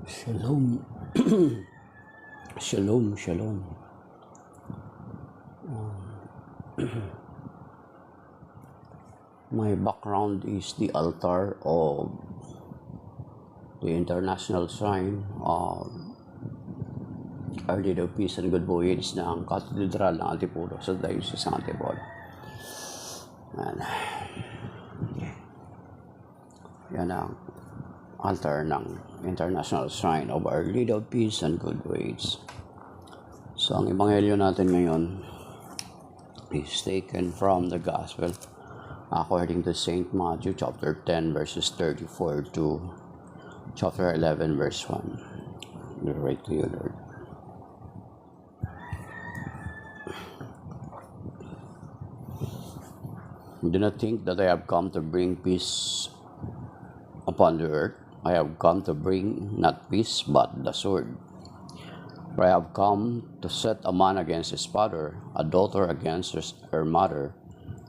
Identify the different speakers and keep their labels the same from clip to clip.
Speaker 1: Shalom. Shalom, shalom. My background is the altar of the International Shrine of Our Lady of Peace and Good Voyage ng Katedral ng Antipolo sa Diocese ng Antipolo. Yan ang altar ng International Shrine of Our Lady of Peace and Good Voyage. So, ang ebanghelyo natin ngayon is taken from the Gospel according to St. Matthew chapter 10 verses 34 to chapter 11 verse 1. We pray to you, Lord. Do not think that I have come to bring peace upon the earth. I have come to bring not peace but the sword. For I have come to set a man against his father, a daughter against her mother,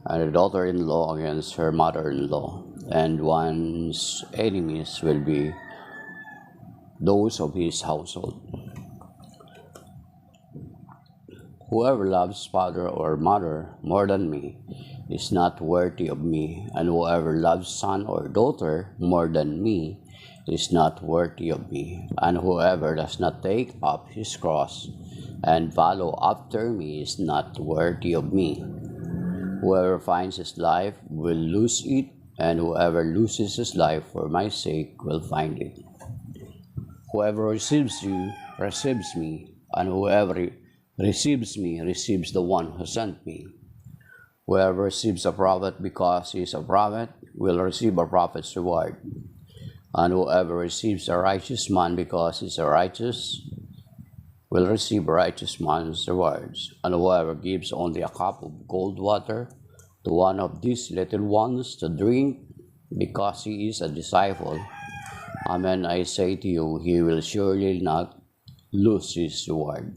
Speaker 1: and a daughter-in-law against her mother-in-law, and one's enemies will be those of his household. Whoever loves father or mother more than me is not worthy of me, and whoever loves son or daughter more than me is not worthy of me, and whoever does not take up his cross and follow after me is not worthy of me. Whoever finds his life will lose it, and whoever loses his life for my sake will find it. Whoever receives you receives me, and whoever receives me receives the one who sent me. Whoever receives a prophet because he is a prophet will receive a prophet's reward. And whoever receives a righteous man because he is a righteous will receive a righteous man's rewards. And whoever gives only a cup of cold water to one of these little ones to drink because he is a disciple, amen, I say to you, he will surely not lose his reward.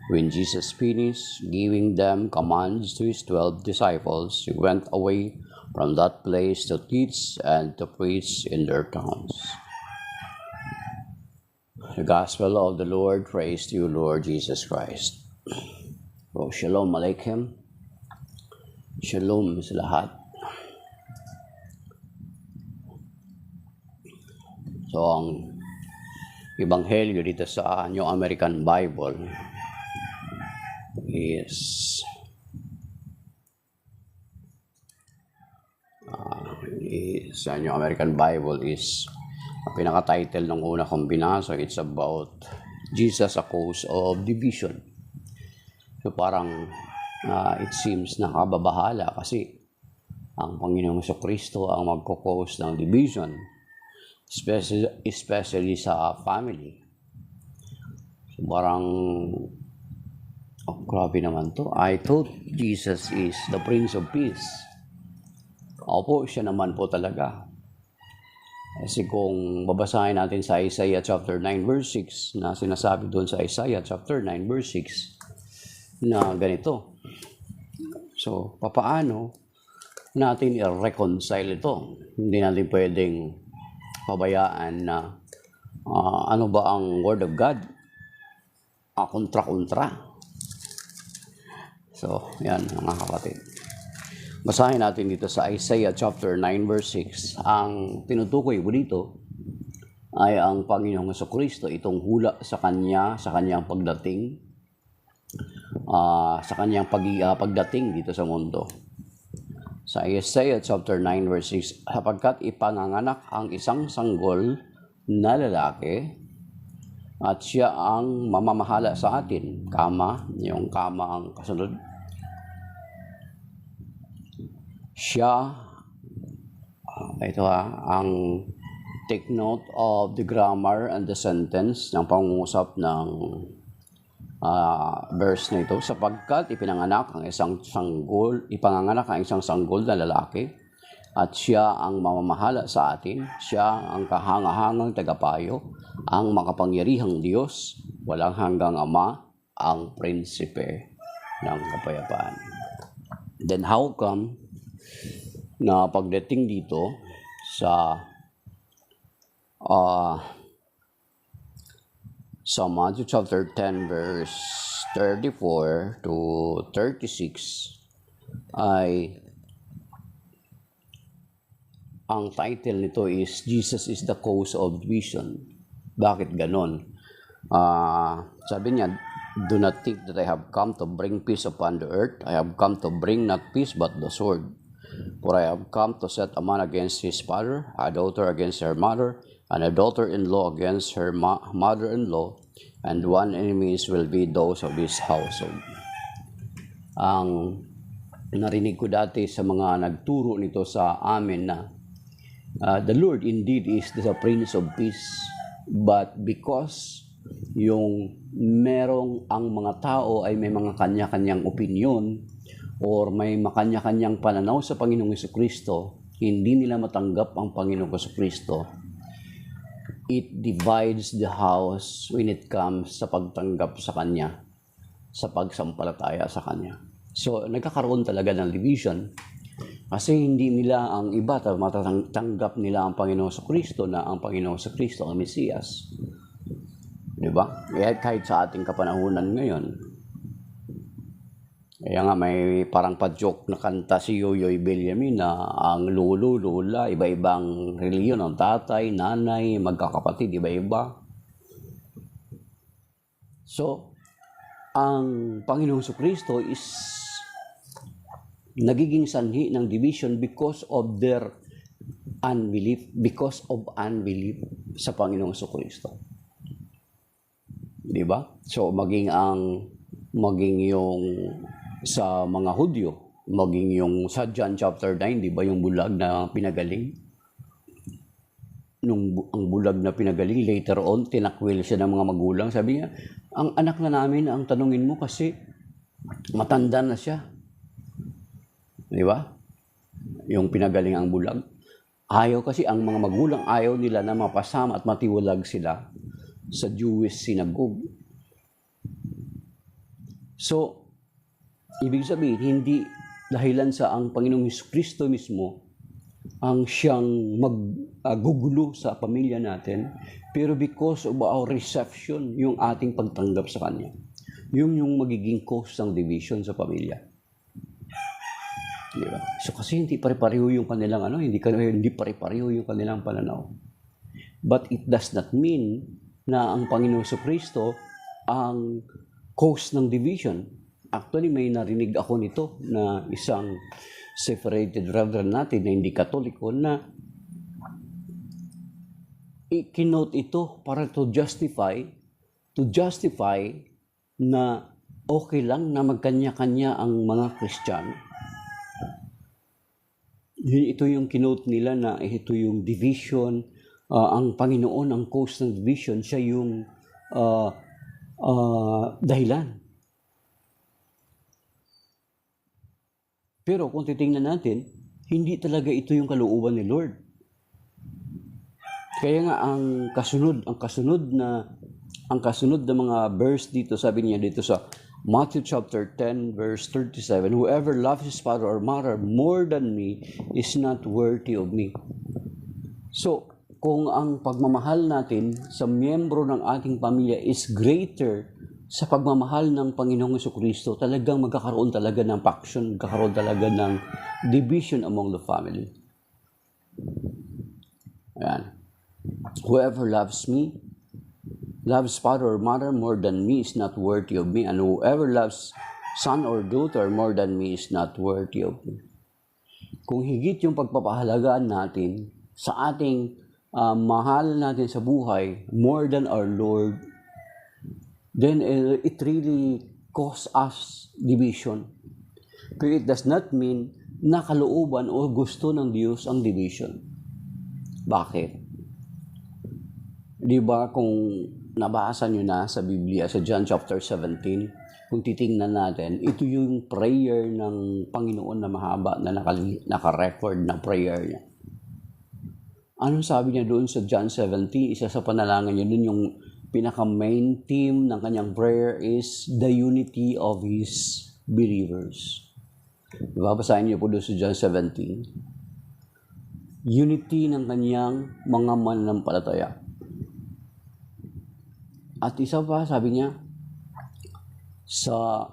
Speaker 1: When Jesus finished giving them commands to his 12 disciples, he went away from that place to teach and to preach in their towns. The Gospel of the Lord. Praise to you, Lord Jesus Christ. So, Shalom Aleichem. Shalom sa lahat. So, ang ebanghelyo dito sa New American Bible is sa New American Bible is ang pinaka-title ng una kong binasa, it's about Jesus, a cause of division. So parang it seems nakababahala kasi ang Panginoong Jesucristo ang magko-cause ng division, especially sa family. So parang grabe naman to. I thought Jesus is the Prince of Peace. Opo, siya naman po talaga. Kasi kung babasahin natin sa Isaiah chapter 9 verse 6, na sinasabi doon sa Isaiah chapter 9 verse 6, na ganito. So, papaano natin i-reconcile ito? Hindi natin pwedeng pabayaan na ano ba ang Word of God? Kontra-kontra. So, yan mga kapatid. Basahin natin dito sa Isaiah chapter 9 verse 6. Ang tinutukoy mo dito ay ang Panginoong Jesucristo, itong hula sa kanyang pagdating, sa kanyang pagdating dito sa mundo. Sa Isaiah chapter 9 verse 6, sapagkat ipanganganak ang isang sanggol na lalaki at siya ang mamamahala sa atin, yung kama ang kasunod. Siya, ang take note of the grammar and the sentence ng pangungusap ng verse na ito, sapagkat ipanganganak ang isang sanggol na lalaki at siya ang mamamahala sa atin, siya ang kahangahangang tagapayo, ang makapangyarihang Diyos, walang hanggang Ama, ang prinsipe ng kapayapaan. Then how come na pagdating dito sa Sa Matthew chapter 10 verse 34 to 36 ay ang title nito is Jesus is the cause of division. Bakit ganon? Sabi niya, do not think that I have come to bring peace upon the earth. I have come to bring not peace but the sword. For I have come to set a man against his father, a daughter against her mother, and a daughter-in-law against her mother-in-law, and one enemies will be those of his household. Ang narinig ko dati sa mga nagturo nito sa amin na the Lord indeed is the Prince of Peace, but because yung merong ang mga tao ay may mga kanya-kanyang opinion or may makanya-kanyang pananaw sa Panginoong Jesucristo, hindi nila matanggap ang Panginoong Jesucristo. It divides the house when it comes sa pagtanggap sa Kanya, sa pagsampalataya sa Kanya. So, nagkakaroon talaga ng division kasi hindi nila ang iba matatanggap nila ang Panginoong Jesucristo na ang Panginoong Jesucristo ang Mesiyas. Diba? Kahit sa ating kapanahunan ngayon. Kaya nga may parang pa-joke na kanta si Yoyoy Villamin na ang lolo, lola, iba-ibang reliyon, ang tatay, nanay, magkakapatid, iba-iba. So, ang Panginoong Jesucristo is nagiging sanhi ng division because of their unbelief, sa Panginoong Jesucristo. Diba? So, maging yung sa mga Hudyo, maging yung sa John chapter 9, di ba yung bulag na pinagaling? Ang bulag na pinagaling, later on, tinakwil siya ng mga magulang. Sabi niya, ang anak na namin, ang tanungin mo kasi matanda na siya. Di ba? Yung pinagaling ang bulag. Ayaw kasi, ang mga magulang ayaw nila na mapasama at matiwalag sila sa Jewish synagogue. So, ibig sabihin, hindi dahilan sa ang Panginoong Jesucristo mismo ang siyang maggugulo sa pamilya natin, pero because of our reception, yung ating pagtanggap sa Kanya, yung magiging cause ng division sa pamilya. Diba? So kasi hindi pare-pareho yung kanilang hindi pare-pareho yung kanilang pananaw. But it does not mean na ang Panginoong Jesucristo ang cause ng division. Actually, may narinig ako nito na isang separated reverend natin na hindi Katoliko na i-kinote ito para to justify na okay lang na magkanya-kanya ang mga Kristiyano. Ito yung kinote nila na ito yung division, ang Panginoon ang cause ng division, siya yung dahilan. Pero kung titingnan natin, hindi talaga ito yung kalooban ni Lord. Kaya nga ang kasunod na mga verse dito, sabi niya dito sa Matthew chapter 10 verse 37, whoever loves his father or mother more than me is not worthy of me. So, kung ang pagmamahal natin sa miyembro ng ating pamilya is greater sa pagmamahal ng Panginoong Jesucristo, talagang magkakaroon talaga ng faction, magkakaroon talaga ng division among the family. Ayan. Whoever loves father or mother more than me is not worthy of me, and whoever loves son or daughter more than me is not worthy of me. Kung higit yung pagpapahalagaan natin sa ating mahal natin sa buhay more than our Lord, then it really cause us division. Pero it does not mean na kalooban o gusto ng Diyos ang division. Bakit? Di ba kung nabasa nyo na sa Biblia, sa John chapter 17, kung titingnan natin, ito yung prayer ng Panginoon na mahaba na naka-record na prayer niya. Anong sabi niya doon sa John 17? Isa sa panalangin niya doon, yung pinaka-main theme ng kanyang prayer is the unity of His believers. Babasahin niyo po doon sa John 17. Unity ng kanyang mga mananampalataya. At isa pa, sabi niya, sa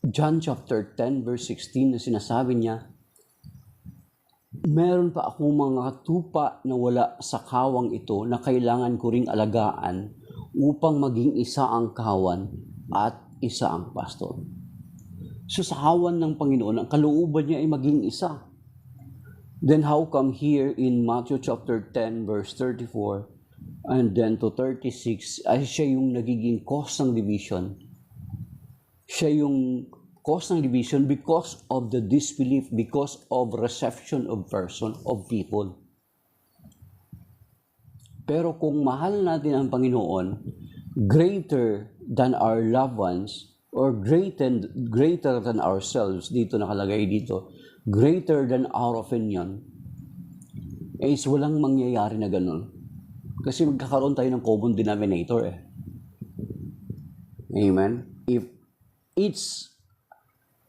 Speaker 1: John chapter 10 verse 16 na sinasabi niya, meron pa akong mga tupa na wala sa kawang ito na kailangan ko ring alagaan upang maging isa ang kawan at isa ang pastor. So sa kawan ng Panginoon, ang kalooban niya ay maging isa. Then how come here in Matthew chapter 10 verse 34 and then to 36 ay siya yung nagiging cause ng division? Siya yung cause ng division because of the disbelief, because of reception of person, of people. Pero kung mahal natin ang Panginoon, greater than our loved ones, or greater than ourselves, dito nakalagay dito, greater than our opinion, is walang mangyayari na ganun. Kasi magkakaroon tayo ng common denominator eh. Amen? If each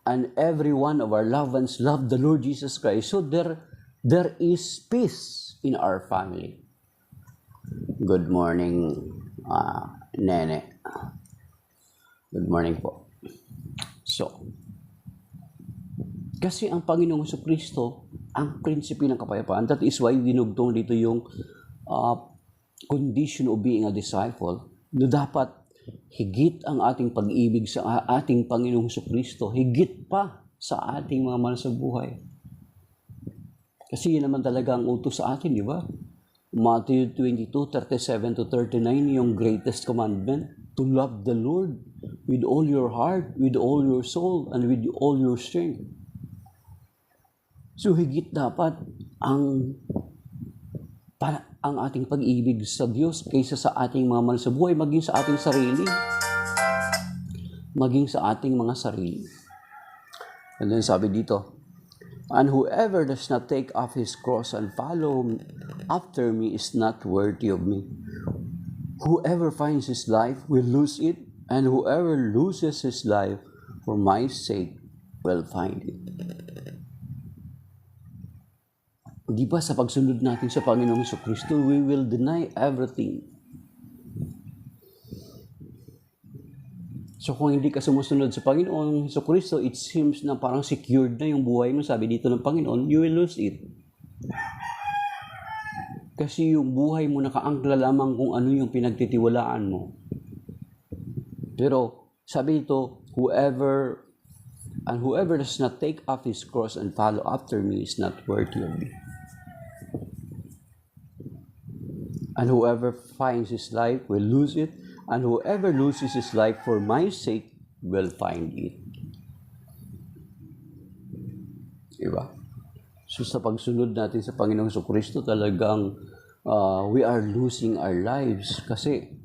Speaker 1: and every one of our loved ones love the Lord Jesus Christ, so there is peace in our family. Good morning, Nene. Good morning po. So, kasi ang Panginoong Jesucristo, ang prinsipe ng kapayapaan, that is why dinugtong dito yung condition of being a disciple, na dapat higit ang ating pag-ibig sa ating Panginoong Jesucristo, higit pa sa ating mga mahal sa buhay. Kasi yun naman talaga ang utos sa atin, di ba? Matthew 22:37-39, yung greatest commandment, to love the Lord with all your heart, with all your soul, and with all your strength. So higit dapat ang ating pag-ibig sa Diyos kaysa sa ating mga mahal sa buhay, maging sa ating sarili. Maging sa ating mga sarili. And then sabi dito, and whoever does not take up his cross and follow after me is not worthy of me. Whoever finds his life will lose it, and whoever loses his life for my sake will find it. Di ba sa pagsunod natin sa Panginoong Jesucristo, we will deny everything. So kung hindi ka sumusunod sa Panginoong Jesucristo, it seems na parang secured na yung buhay mo. Sabi dito ng Panginoon, you will lose it. Kasi yung buhay mo nakaangkla lamang kung ano yung pinagtitiwalaan mo. Pero sabi dito, whoever does not take up his cross and follow after me is not worthy of me. And whoever finds his life will lose it, and whoever loses his life for my sake will find it. Diba? So sa pagsunod natin sa Panginoong Jesucristo, talagang we are losing our lives. Kasi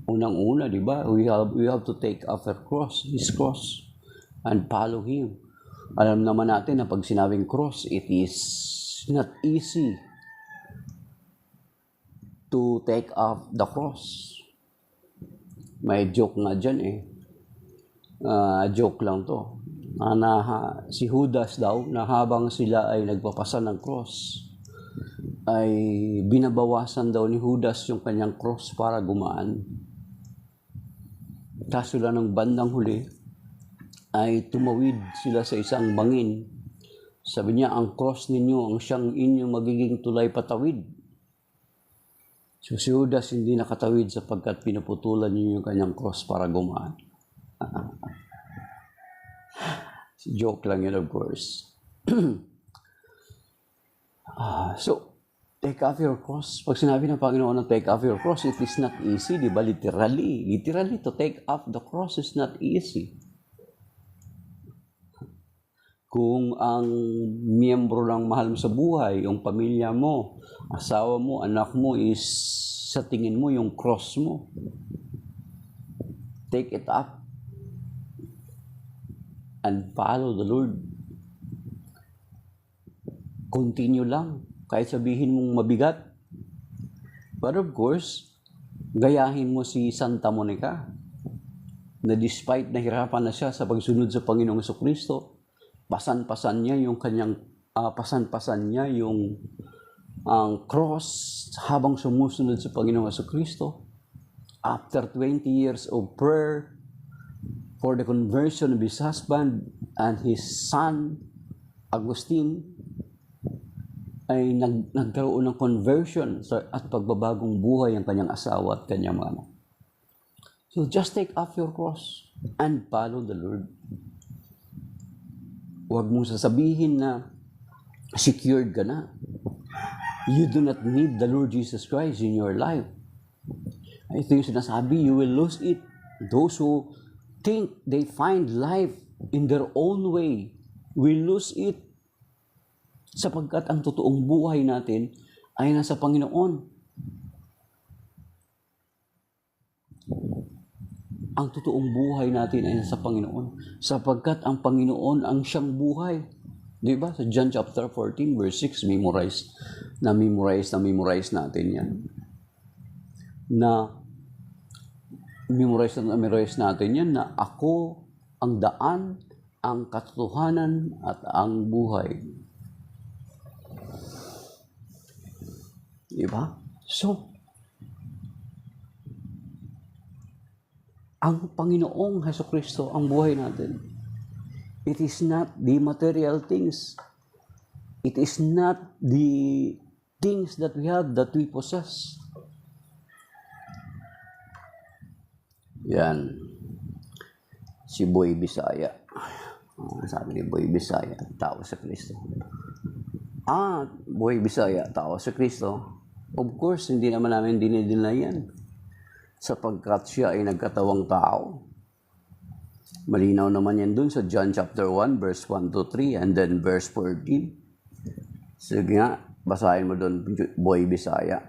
Speaker 1: unang-una, diba? We have to take up his cross, and follow him. Alam naman natin na pag sinabing cross, it is not easy to take up the cross. May joke nga dyan eh. Joke lang to. Si Judas daw, na habang sila ay nagpapasa ng cross, ay binabawasan daw ni Judas yung kanyang cross para gumaan. Kaso lang ng bandang huli, ay tumawid sila sa isang bangin. Sabi niya, ang cross ninyo, ang siyang inyong magiging tulay patawid. So si Judas hindi nakatawid sapagkat pinuputulan niyo yung kanyang cross para gumaan. Joke lang yun, of course. So, take up your cross. Pag sinabi ng Panginoon na take up your cross, it is not easy, di ba? Literally, to take up the cross is not easy. Kung ang miyembro ng mahal mo sa buhay, yung pamilya mo, asawa mo, anak mo is sa tingin mo yung cross mo, take it up and follow the Lord. Continue lang, kahit sabihin mong mabigat. But of course, gayahin mo si Santa Monica na despite nahirapan na siya sa pagsunod sa Panginoong Jesucristo, pasan-pasan niya yung ang cross habang sumusunod sa Panginoong Jesucristo. after 20 years of prayer for the conversion of his husband and his son, Agustin, ay nagkaroon ng conversion at pagbabagong buhay ang kanyang asawa at kanyang mga anak. So just take up your cross and follow the Lord. Huwag mong sasabihin na secured ka na. You do not need the Lord Jesus Christ in your life. Ito yung sinasabi, you will lose it. Those who think they find life in their own way will lose it. Sapagkat ang totoong buhay natin ay nasa Panginoon. Ang totoong buhay natin ay nasa Panginoon. Sapagkat ang Panginoon ang siyang buhay. Di ba? Sa John chapter 14, verse 6, memorize natin yan. Memorize natin yan na ako ang daan, ang katotohanan, at ang buhay. Di ba? So, ang Panginoong Hesukristo ang buhay natin. It is not the material things. It is not the things that we have, that we possess. Yan. Si Boy Bisaya. Sabi ni Boy Bisaya, tao sa Kristo. Boy Bisaya, tao sa Kristo. Of course, hindi naman namin dinideny yan. Sapagkat siya ay nagkatawang tao. Malinaw naman yan dun sa John chapter 1, verse 1 to 3, and then verse 14. Sige nga, basahin mo dun, Boy Bisaya.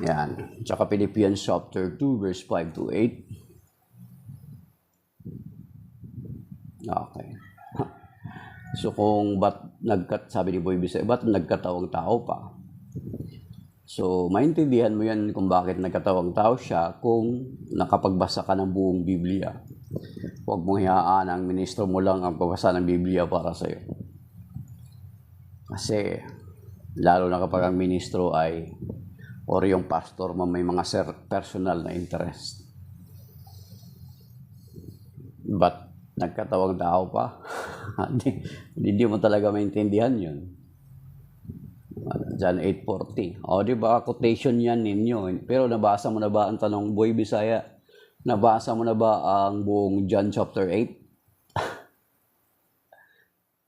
Speaker 1: Yan. Tsaka Philippians chapter 2, verse 5 to 8. Okay. So kung sabi ni Boy Bisaya, ba't nagkatawang tao pa? So, maintindihan mo yan kung bakit nagkatawang tao siya kung nakapagbasa ka ng buong Biblia. Huwag mong hayaan ang ministro mo lang ang pagbasa ng Biblia para sa'yo. Kasi, lalo na kapag ang ministro ay, or yung pastor mo may mga personal na interest. But, nagkatawang tao pa? Hindi mo talaga maintindihan yun. John 8:40. Di ba? Quotation yan ninyo. Pero nabasa mo na ba ang tanong, Boy Bisaya? Nabasa mo na ba ang buong John chapter 8?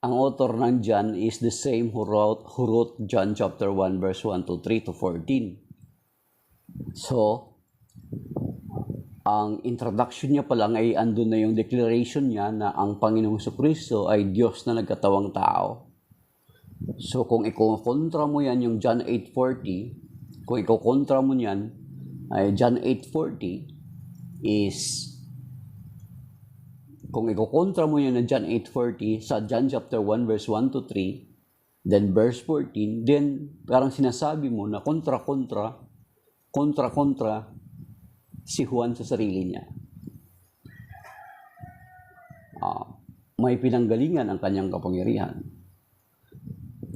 Speaker 1: Ang author ng John is the same who wrote John chapter 1 verse 1 to 3 to 14. So, ang introduction niya pa lang ay andun na yung declaration niya na ang Panginoong Jesucristo ay Diyos na nagkatawang tao. So, kung ikokontra mo yan yung John 8:40, kung ikokontra mo yan, ay John 8:40 is, kung ikokontra mo yan na John 8:40 sa John chapter 1 verse 1 to 3, then verse 14, then parang sinasabi mo na kontra si Juan sa sarili niya. May pinanggalingan ang kanyang kapangyarihan.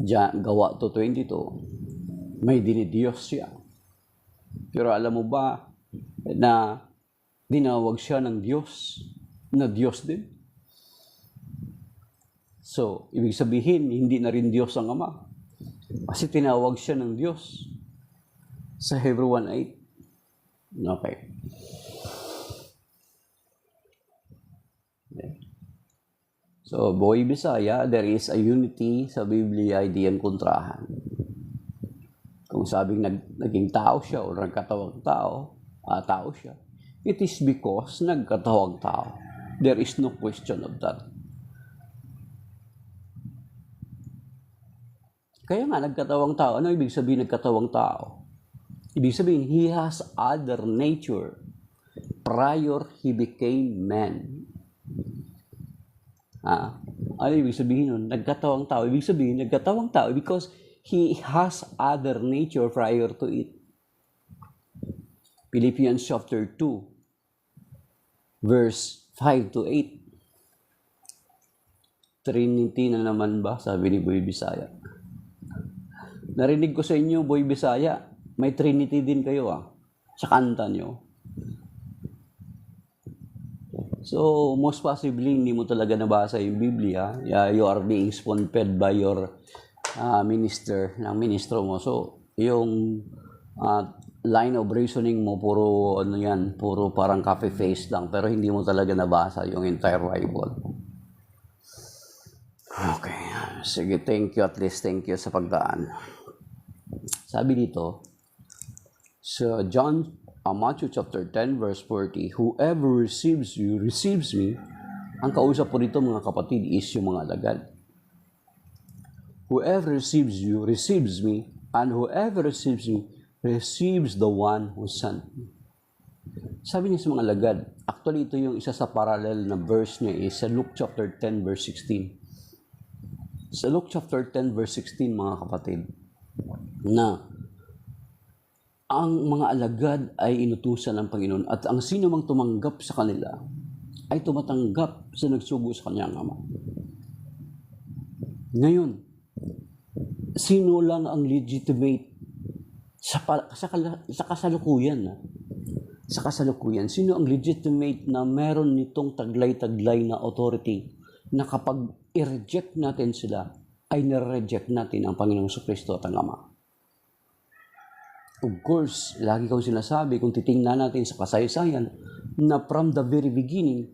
Speaker 1: Gawa 2:22, may dinidiyos siya. Pero alam mo ba na dinawag siya ng Diyos, na Diyos din? So, ibig sabihin, hindi na rin Diyos ang Ama. Kasi tinawag siya ng Diyos sa Hebrew 1:8. Okay. So, Boy Bisaya, there is a unity sa Biblia, hindi yan kontrahan. Kung sabing naging tao siya o nagkatawang tao siya, it is because nagkatawang tao. There is no question of that. Kaya nga, nagkatawang tao. Ano ibig sabihin nagkatawang tao? Ibig sabihin, he has other nature prior he became man. Ano ibig sabihin nun? Nagkatawang tao. Ibig sabihin, nagkatawang tao because he has other nature prior to it. Philippians chapter 2, verse 5 to 8. Trinity na naman ba? Sabi ni Boy Bisaya. Narinig ko sa inyo, Boy Bisaya, may Trinity din kayo sa kanta nyo. So, most possibly, hindi mo talaga nabasa yung Biblia. You are being spoon-fed by your ng ministro mo. So, yung line of reasoning mo, puro parang copy-paste lang. Pero hindi mo talaga nabasa yung entire Bible. Okay. Sige, thank you. At least thank you sa pagdaan. Sabi dito, sa Matthew chapter 10 verse 40, whoever receives you, receives me. Ang kausap po dito mga kapatid is yung mga alagad. Whoever receives you, receives me. And whoever receives me, receives the one who sent me. Sabi niya sa mga alagad, actually ito yung isa sa parallel na verse niya is sa Luke chapter 10 verse 16. Sa Luke chapter 10 verse 16 mga kapatid, na ang mga alagad ay inutusan ng Panginoon at ang sino mang tumanggap sa kanila ay tumatanggap sa nagsugo sa kanyang Ama. Ngayon, sino lang ang legitimate sa kasalukuyan? Sa kasalukuyan, sino ang legitimate na meron nitong taglay-taglay na authority na kapag i-reject natin sila, ay nire-reject natin ang Panginoong Kristo at ang Ama? Of course, lagi kong sinasabi, kung titingnan natin sa kasaysayan, na from the very beginning,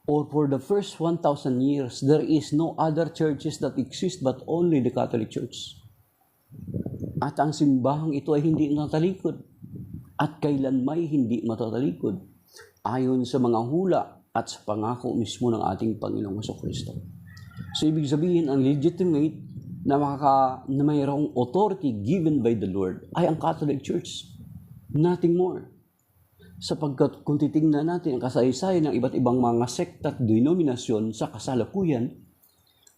Speaker 1: or for the first 1,000 years, there is no other churches that exist but only the Catholic Church. At ang simbahang ito ay hindi natatalikod. At kailanmay hindi matatalikod. Ayon sa mga hula at sa pangako mismo ng ating Panginoong Kristo. So, ibig sabihin, ang legitimate na mayroong authority given by the Lord ay ang Catholic Church. Nothing more. Sapagkat kung titingnan natin ang kasaysayan ng iba't ibang mga sekta at denominasyon sa kasalukuyan,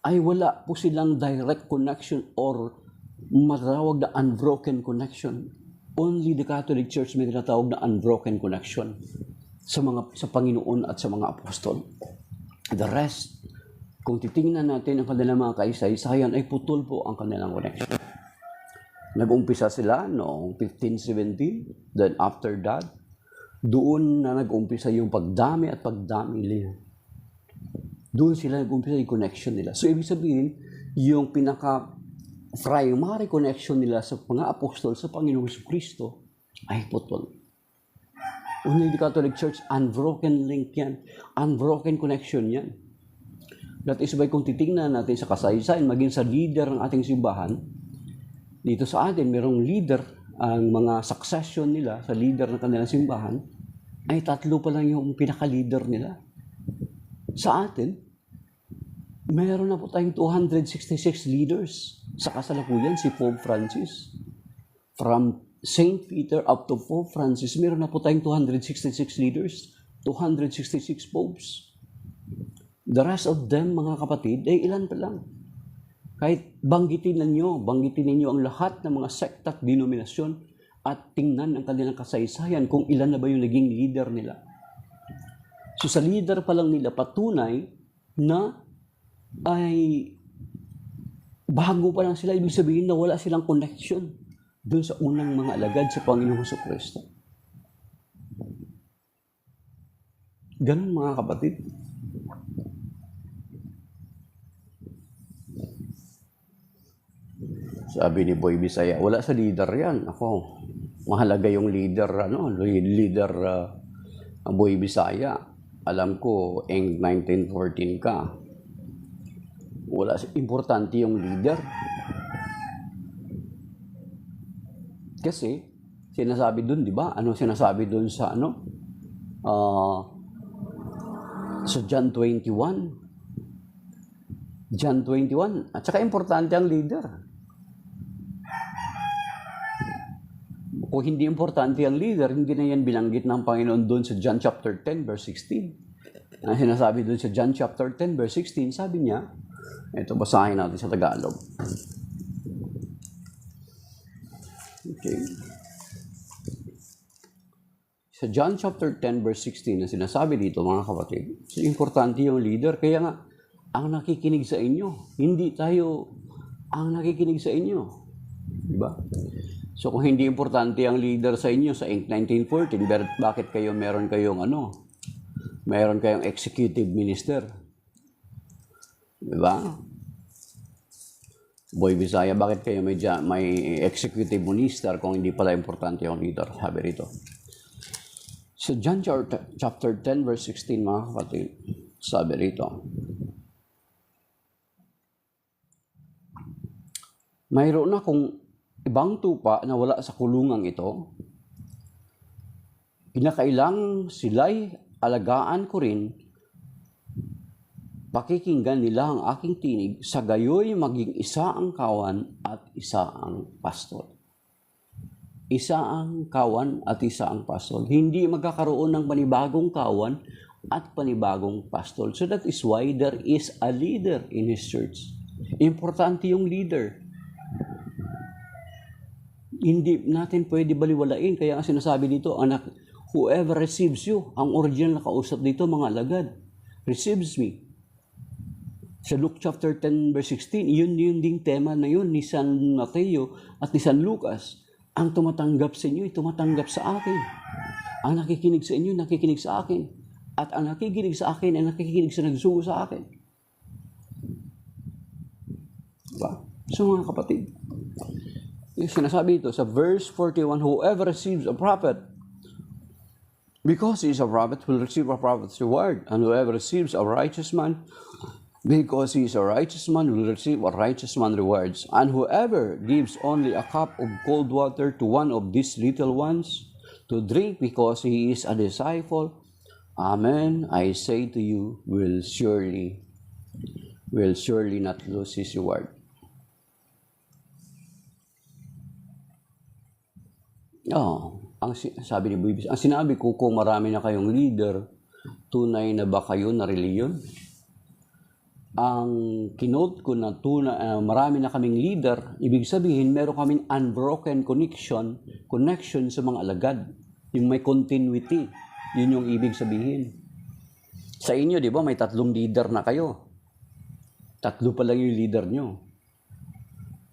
Speaker 1: ay wala po silang direct connection or matawag na unbroken connection. Only the Catholic Church may tinatawag na unbroken connection sa Panginoon at sa mga apostol. The rest, kung titingnan natin ang kanilang mga kaisaysayan, ay putol po ang kanilang connection. Nag-umpisa sila noong 1517, then after that, doon na nag-umpisa yung pagdami at pagdami nila. Doon sila nag-umpisa yung connection nila. So, ibig sabihin, yung pinaka-primary connection nila sa mga apostol sa Panginoong Kristo ay putol. Only the Catholic Church, unbroken link yan. Unbroken connection yan. That is why kung titingnan natin sa kasaysayan, maging sa leader ng ating simbahan, dito sa atin, merong leader, ang mga succession nila sa leader ng kanilang simbahan, ay 3 pa lang yung pinaka-leader nila. Sa atin, meron na po tayong 266 leaders. Sa kasalukuyan, si Pope Francis. From St. Peter up to Pope Francis, meron na po tayong 266 leaders, 266 popes. The rest of them, mga kapatid, ay ilan pa lang. Kahit banggitin ninyo ang lahat ng mga sekta at denominasyon at tingnan ang kanilang kasaysayan kung ilan na ba yung naging leader nila. So sa leader pa lang nila, patunay na ay bago pa lang sila, ibig sabihin na wala silang connection doon sa unang mga alagad sa Panginoong Kristo. Ganun mga kapatid. Sabi ni Boy Bisaya, wala sa leader yan. Ako, mahalaga yung leader, Boy Bisaya. Alam ko, 1914 ka. Wala, importante yung leader. Kasi, sinasabi dun, di ba? Ano sinasabi dun sa sa John 21. John 21. At saka importante ang leader. Kung hindi importante ang leader, hindi na yan binanggit ng Panginoon doon sa John chapter 10 verse 16. Ang sinasabi doon sa John chapter 10 verse 16, sabi niya, ito basahin natin sa Tagalog. Okay. Sa John chapter 10 verse 16 na sinasabi dito mga kapatid, so importante yung leader. Kaya nga, ang nakikinig sa inyo, hindi tayo ang nakikinig sa inyo. Diba? So kung hindi importante ang leader sa inyo sa Inc. 1914, bakit meron kayong executive minister? Diba? Boy Bisaya, bakit kayo may executive minister kung hindi pala importante yung leader? Sabi rito. So John chapter 10 verse 16 mga kapatid, sabi rito. Mayroon na kung ibang tupa na wala sa kulungang ito, kinakailang sila'y alagaan ko rin, pakikinggan nila ang aking tinig, sa gayoy maging isa ang kawan at isa ang pastol. Isa ang kawan at isa ang pastol. Hindi magkakaroon ng panibagong kawan at panibagong pastol. So that is why there is a leader in His church. Importante yung leader. Hindi natin pwede baliwalain. Kaya ang sinasabi dito, anak, whoever receives you, ang original na kausap dito, mga alagad, receives me. Sa Luke chapter 10 verse 16, yun yung ding tema na yun ni San Mateo at ni San Lucas. Ang tumatanggap sa inyo, tumatanggap sa akin. Ang nakikinig sa inyo, nakikinig sa akin. At ang nakikinig sa akin, ay nakikinig sa nagsugo sa akin. Diba? So mga kapatid, sinasabi ito sa verse 41, whoever receives a prophet, because he is a prophet, will receive a prophet's reward. And whoever receives a righteous man, because he is a righteous man, will receive a righteous man rewards. And whoever gives only a cup of cold water to one of these little ones to drink, because he is a disciple, amen, I say to you, will surely not lose his reward. Ang sabi ni Buibis, ang sinabi ko, kung marami na kayong leader, tunay na ba kayo na reliyon? Ang kinote ko na marami na kaming leader, ibig sabihin, meron kaming unbroken connection sa mga alagad. Yung may continuity, yun yung ibig sabihin. Sa inyo, di ba, may 3 leader na kayo. 3 pa lang yung leader nyo.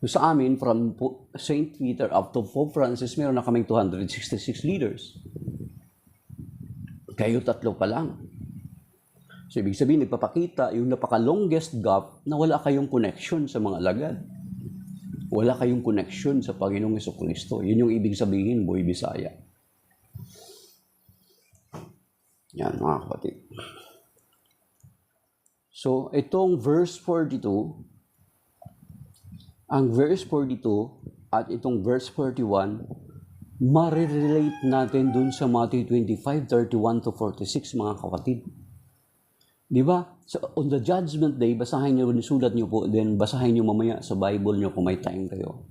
Speaker 1: Sa amin, from St. Peter up to Pope Francis, meron na kaming 266 leaders. Kayo 3 pa lang. So, ibig sabihin, nagpapakita yung napaka-longest gap na wala kayong connection sa mga alagad. Wala kayong connection sa Panginoong Jesucristo. Yun yung ibig sabihin, Boy Bisaya. Yan, mga kapatid. So, itong verse 42, ang verse 42 at itong verse 41, marirelate natin dun sa Matthew 25:31 to 46, mga kapatid. Di ba? So, on the judgment day, basahin nyo, sulat nyo po, then basahin nyo mamaya sa Bible nyo kung may time kayo.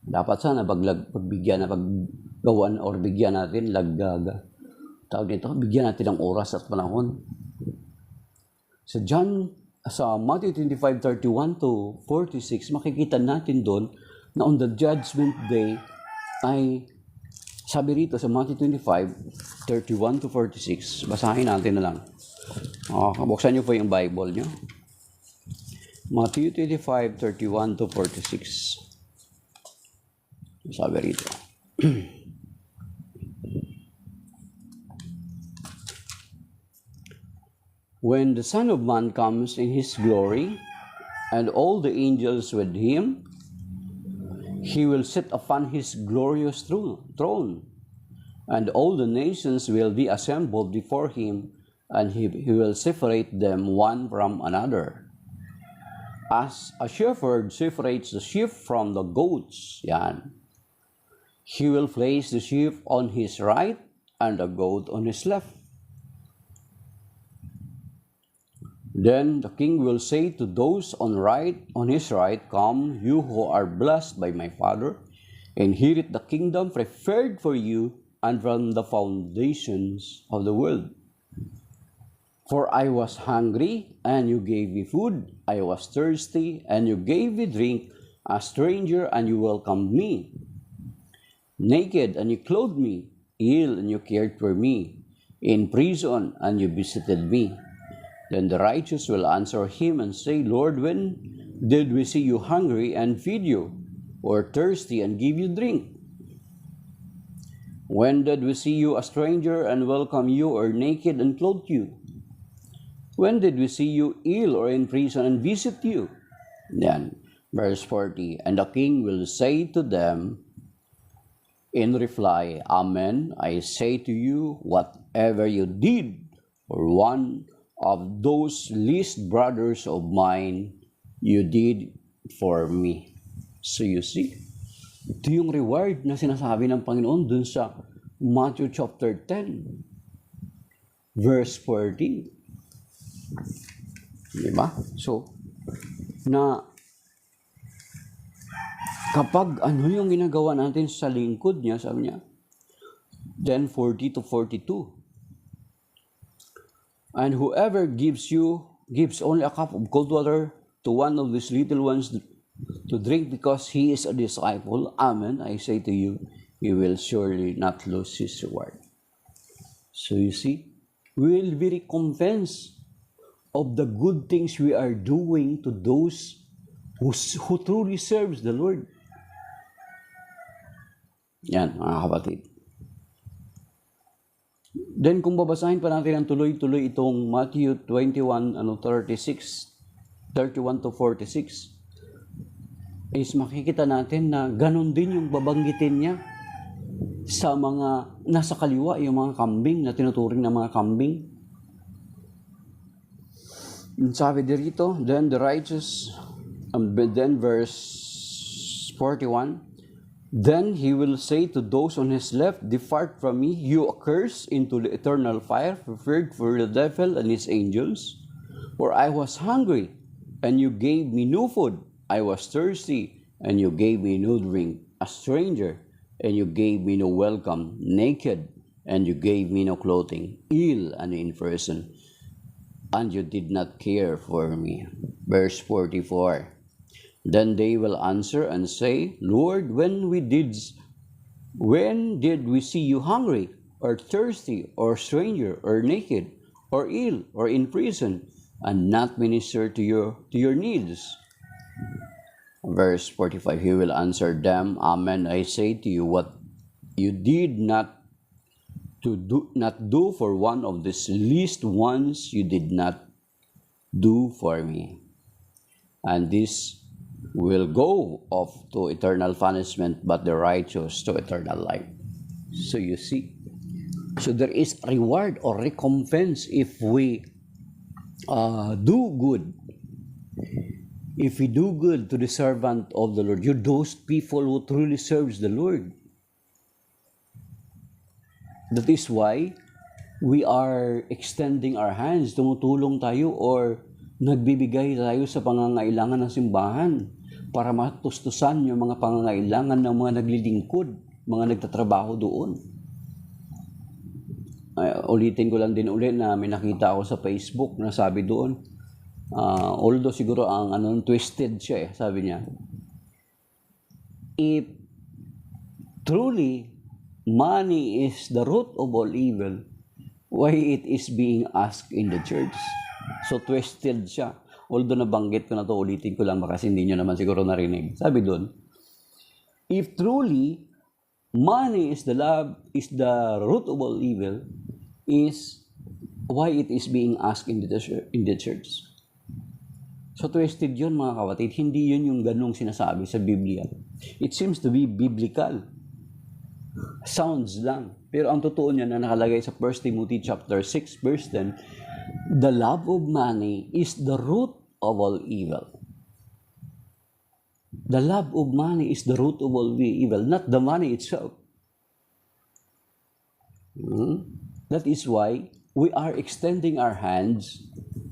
Speaker 1: Dapat sana bigyan natin, bigyan natin ng oras at panahon. Sa Matthew 25:31 to 46, makikita natin doon na on the judgment day ay, sabi rito sa Matthew 25:31 to 46, basahin natin na lang. Buksan nyo po yung Bible nyo. Matthew 25:31 to 46. Sabi rito. When the Son of Man comes in His glory, and all the angels with Him, He will sit upon His glorious throne, and all the nations will be assembled before Him, and He will separate them one from another. As a shepherd separates the sheep from the goats, He will place the sheep on His right and the goat on His left. Then the king will say to those on his right, come, you who are blessed by my Father, inherit the kingdom prepared for you and from the foundations of the world. For I was hungry, and you gave me food. I was thirsty, and you gave me drink. A stranger, and you welcomed me. Naked, and you clothed me. Ill, and you cared for me. In prison, and you visited me. Then the righteous will answer him and say, Lord, when did we see you hungry and feed you, or thirsty and give you drink? When did we see you a stranger and welcome you, or naked and clothe you? When did we see you ill or in prison and visit you? Then, verse 40, and the king will say to them in reply, Amen, I say to you, whatever you did for one of those least brothers of mine, you did for me. So you see, ito yung reward na sinasabi ng Panginoon dun sa Matthew chapter 10, verse 14. Diba? So, na kapag ano yung ginagawa natin sa lingkod niya, sabi niya, 10:40 to 42. And whoever gives only a cup of cold water to one of these little ones to drink because he is a disciple, amen, I say to you, he will surely not lose his reward. So you see, we will be recompensed of the good things we are doing to those who truly serves the Lord. Yan, mga kapatid. Then kung babasahin pa natin ang tuloy-tuloy itong Matthew 21, 31 to 46, is makikita natin na ganon din yung babanggitin niya sa mga nasa kaliwa, yung mga kambing na tinuturing na mga kambing. Sabi dito, then the righteous, then verse 41, then he will say to those on his left, depart from me, you accursed, into the eternal fire, prepared for the devil and his angels. For I was hungry, and you gave me no food. I was thirsty, and you gave me no drink. A stranger, and you gave me no welcome. Naked, and you gave me no clothing. Ill and in prison, and you did not care for me. Verse 44. Then they will answer and say, Lord, when did we see you hungry, or thirsty, or stranger, or naked, or ill, or in prison, and not minister to your needs? Verse 45, he will answer them, Amen, I say to you, what you did not do for one of these least ones, you did not do for me. And this will go off to eternal punishment, but the righteous to eternal life. So you see, so there is reward or recompense if we do good. If we do good to the servant of the Lord, you're those people who truly serves the Lord. That is why we are extending our hands, tumutulong tayo or nagbibigay tayo sa pangangailangan ng simbahan para matustusan yung mga pangangailangan ng mga naglilingkod, mga nagtatrabaho doon. Ulitin ko lang din ulit na may nakita ako sa Facebook na sabi doon, although siguro ang twisted siya sabi niya, if truly money is the root of all evil, why it is being asked in the church? So twisted siya. Although nabanggit ko na to, ulitin ko lang kasi hindi nyo naman siguro narinig. Sabi doon, if truly money is the root of all evil, is why it is being asked in the church. So twisted yun mga kapatid, hindi yun yung ganong sinasabi sa Biblia. It seems to be biblical. Sounds lang. Pero ang totoo niya na nakalagay sa 1 Timothy chapter 6 verse 10, the love of money is the root of all evil. The love of money is the root of all evil, not the money itself. That is why we are extending our hands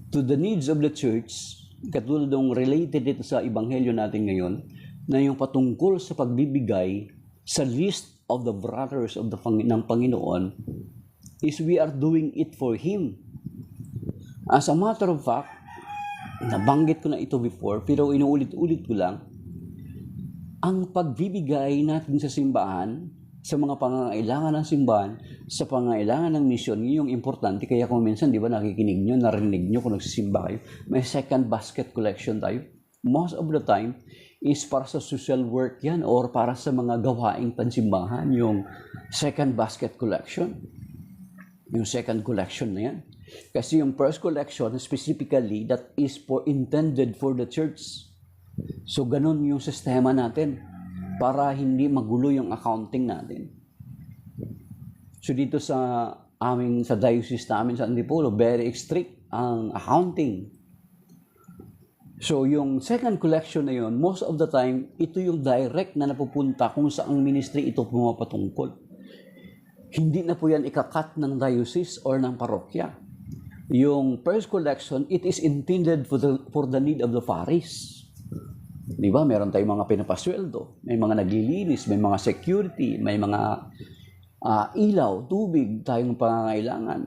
Speaker 1: to the needs of the church, katulad ng related dito sa ebanghelyo natin ngayon, na yung patungkol sa pagbibigay sa list of the brothers of ng Panginoon, is we are doing it for Him. As a matter of fact, nabanggit ko na ito before, pero inuulit-ulit ko lang, ang pagbibigay natin sa simbahan, sa mga pangangailangan ng simbahan, sa pangangailangan ng misyon, yung importante. Kaya kung minsan, di ba, nakikinig nyo, narinig nyo kung nagsisimba kayo, may second basket collection tayo. Most of the time is para sa social work yan or para sa mga gawaing pansimbahan, yung second basket collection. Yung second collection na yan. Kasi yung first collection, specifically, that is intended for the church. So, ganun yung sistema natin para hindi magulo yung accounting natin. So, dito sa diocese namin sa Antipolo, very strict ang accounting. So, yung second collection na yun, most of the time, ito yung direct na napupunta kung saang ministry ito pumapatungkol. Hindi na po yan ikakat ng diocese or ng parokya. Yung first collection, it is intended for the need of the parish. Di ba? Meron tayong mga pinapasweldo, may mga naglilinis, may mga security, may mga ilaw, tubig tayong pangangailangan.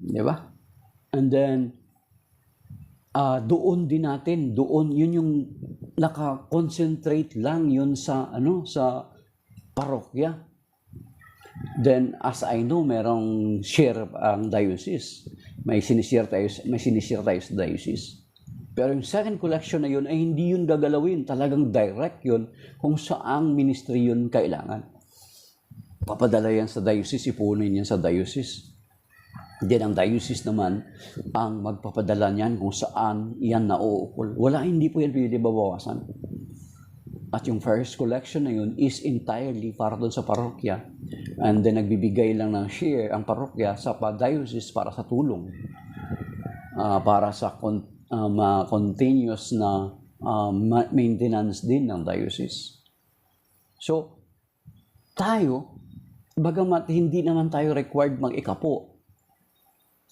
Speaker 1: Di ba? And then, doon din natin, yun yung naka-concentrate lang yun sa parokya. Then, as I know, merong share ang diocese. May sinishare tayo sa diocese. Pero yung second collection na yun ay hindi yun gagalawin. Talagang direct yun kung saang ministry yun kailangan. Papadala yan sa diocese, ipunin yan sa diocese. Then ang diocese naman ang magpapadala niyan kung saan yan nauukol. Hindi po yan pwede babawasan. At yung first collection na yun is entirely para doon sa parokya. And then nagbibigay lang ng share ang parokya sa diocese para sa tulong. Para sa continuous na maintenance din ng diocese. So, tayo, bagamat hindi naman tayo required mag-ikapo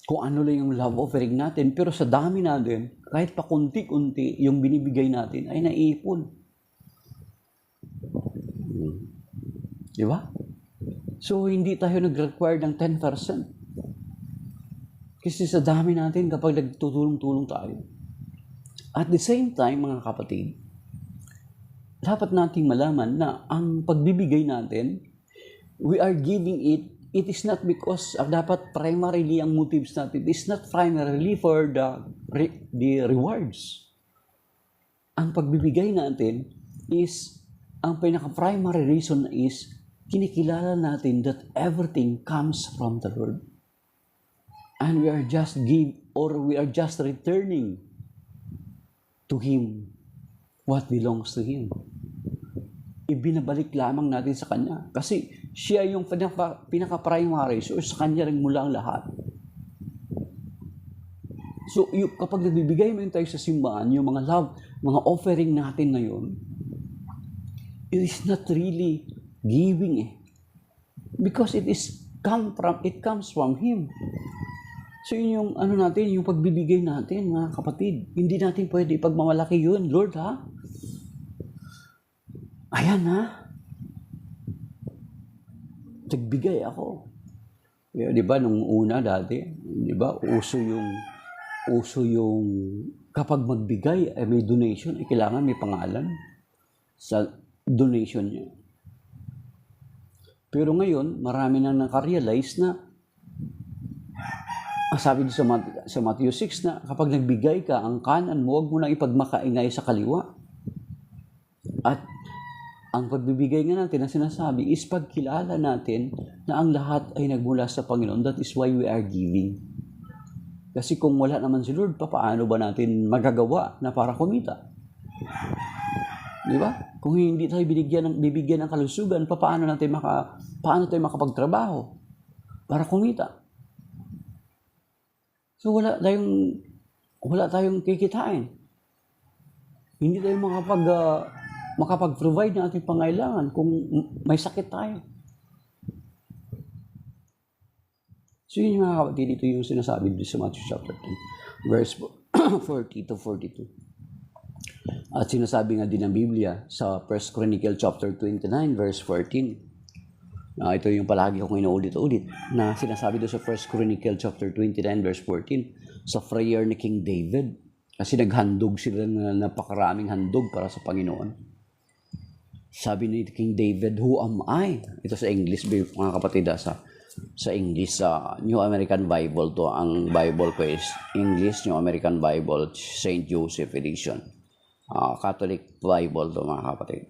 Speaker 1: kung ano lang yung love offering natin, pero sa dami natin, kahit pa kunti-kunti, yung binibigay natin ay naiipon. Di ba? So, hindi tayo nag-require ng 10%. Kasi sa dami natin kapag nagtutulong-tulong tayo. At the same time, mga kapatid, dapat nating malaman na ang pagbibigay natin, we are giving it is not because dapat primarily ang motives natin, it is not primarily for the rewards. Ang pagbibigay natin is, ang pinaka-primary reason is, kinikilala natin that everything comes from the Lord. And we are just returning to Him what belongs to Him. Ibinabalik lamang natin sa Kanya. Kasi siya yung pinaka-primary source, sa Kanya rin mula ang lahat. So, kapag nagbibigay mo tayo sa simbahan, yung mga love, mga offering natin na yun, it is not really giving because it comes from Him. So yun yung natin, yung pagbibigay natin, mga kapatid. Hindi natin pwede ipagmamalaki yun. Lord, ha? Ayan, ha? Nagbigay ako. Di ba, nung una dati, di ba, uso yung kapag magbigay, may donation, kailangan may pangalan sa donation niya. Pero ngayon, marami nang nakarealize na sabi sa Matthew 6 na kapag nagbigay ka, ang kanan mo, huwag mo nang ipagmakaingay sa kaliwa. At ang pagbibigay nga natin, ang sinasabi, is pagkilala natin na ang lahat ay nagmula sa Panginoon. That is why we are giving. Kasi kung wala naman si Lord, paano ba natin magagawa na para kumita? Di ba? Kung hindi tayo bibigyan ng kalusugan, paano tayo makapagtrabaho para kumita? So wala tayong kikitain. Hindi tayo makapag-provide ng ating pangailangan kung may sakit tayo. So yun yung mga kapatid, ito yung sinasabi dito sa Matthew chapter 10, verse 40 to 42. At sinasabi nga din ng Biblia sa 1 Chronicle chapter 29, verse 14. Ito yung palagi kong inuulit-ulit na sinasabi doon sa 1 Chronicle chapter 29, verse 14, sa prayer ni King David. Kasi naghandog sila na napakaraming handog para sa Panginoon. Sabi ni King David, "Who am I?" Ito sa English, mga kapatid, sa sa English, sa New American Bible to. Ang Bible ko is English New American Bible, St. Joseph Edition. Catholic Bible to, mga kapatid.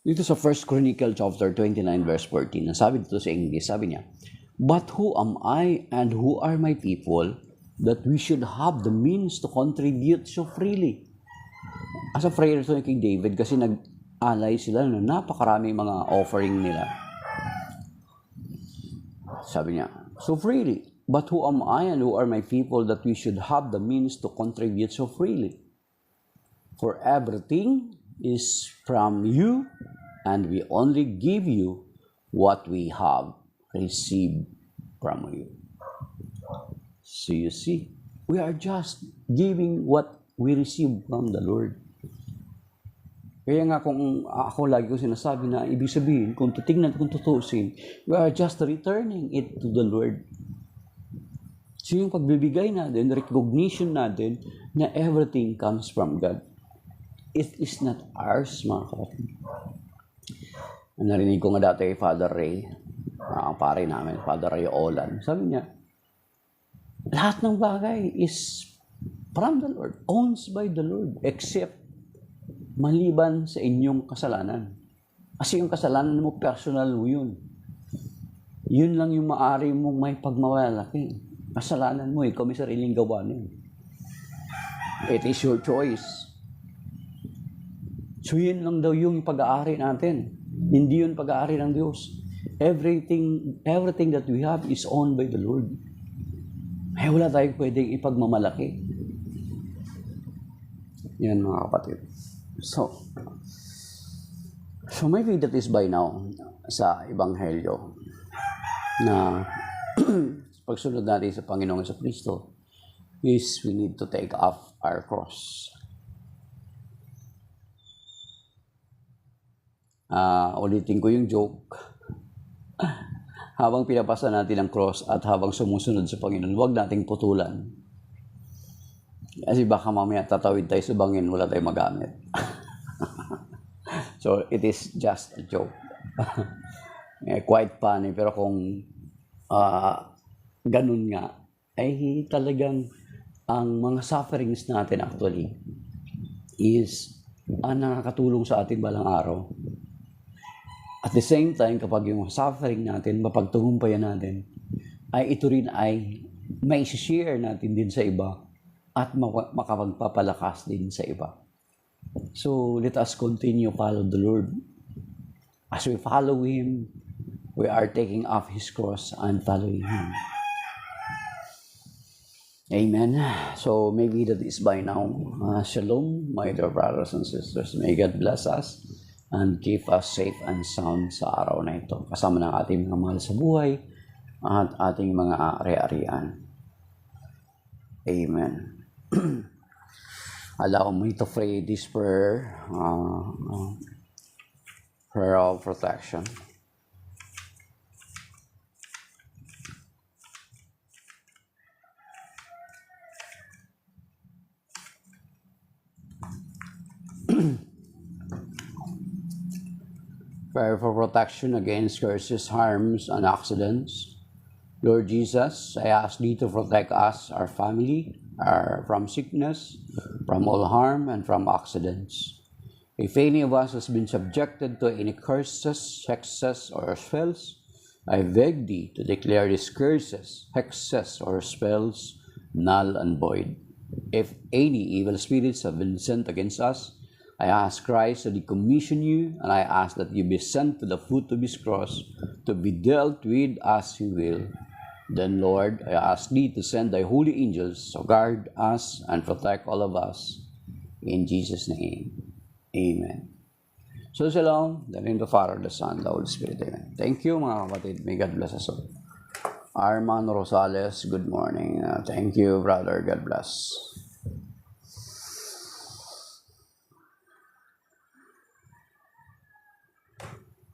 Speaker 1: Dito sa 1 Chronicle chapter 29 verse 14, nasabi dito sa English, sabi niya, "But who am I and who are my people that we should have the means to contribute so freely?" As a prayer to ni King David kasi nag-alay sila na napakaraming mga offering nila. Sabi niya, "So freely, but who am I and who are my people that we should have the means to contribute so freely? For everything is from you, and we only give you what we have received from you." So you see, we are just giving what we receive from the Lord. Kaya nga kung ako lagi ko sinasabi na ibig sabihin, kung tutuusin, we are just returning it to the Lord. So yung pagbibigay natin, recognition natin na everything comes from God. It is not ours, mga kapatid. Narinig ko nga dati kay Father Ray, ang pare namin, Father Ray Olan. Sabi niya, lahat ng bagay is from the Lord, owns by the Lord, except maliban sa inyong kasalanan. Kasi yung kasalanan mo, personal mo yun. Yun lang yung maaari mong may pagmawalaki. Kasalanan mo, ikaw may sariling gawa niyo. It is your choice. So yun lang daw yung pag-aari natin. Hindi yun pag-aari ng Diyos. Everything that we have is owned by the Lord. Ay wala tayong pwedeng ipagmamalaki. Yan, mga kapatid. So maybe that is by now sa Ebanghelyo na pagsunod natin sa Panginoong Jesucristo is we need to take off our cross. Ulitin ko yung joke. Habang pinapasa natin ang cross at habang sumusunod sa Panginoon, huwag nating putulan. Kasi baka mamaya tatawid tayo sa bangin, wala tayong magamit. So, it is just a joke. Quite funny, pero kung ganun nga, ay talagang ang mga sufferings natin actually is nakakatulong sa ating balang araw. At the same time, kapag yung suffering natin, mapagtagumpayan natin, ay ito rin ay may share natin din sa iba at makapagpapalakas din sa iba. So, let us continue follow the Lord. As we follow Him, we are taking off His cross and following Him. Amen. So, maybe that is by now. Shalom, my dear brothers and sisters. May God bless us and keep us safe and sound sa araw na ito. Kasama ng ating mga mahal sa buhay at ating mga ari-arian. Amen. Allow me to pray this prayer, prayer of protection. Prayer for protection against curses, harms, and accidents. Lord Jesus, I ask Thee to protect us, our family, from sickness, from all harm, and from accidents. If any of us has been subjected to any curses, hexes, or spells, I beg Thee to declare these curses, hexes, or spells null and void. If any evil spirits have been sent against us, I ask Christ to decommission you, and I ask that you be sent to the foot of His cross to be dealt with as He will. Then, Lord, I ask Thee to send Thy holy angels to guard us and protect all of us. In Jesus' name, Amen. So, shalom. In the name of the Father, the Son, the Holy Spirit. Amen. Thank you, mga kapatid. May God bless us all. Arman Rosales, good morning. Thank you, brother. God bless.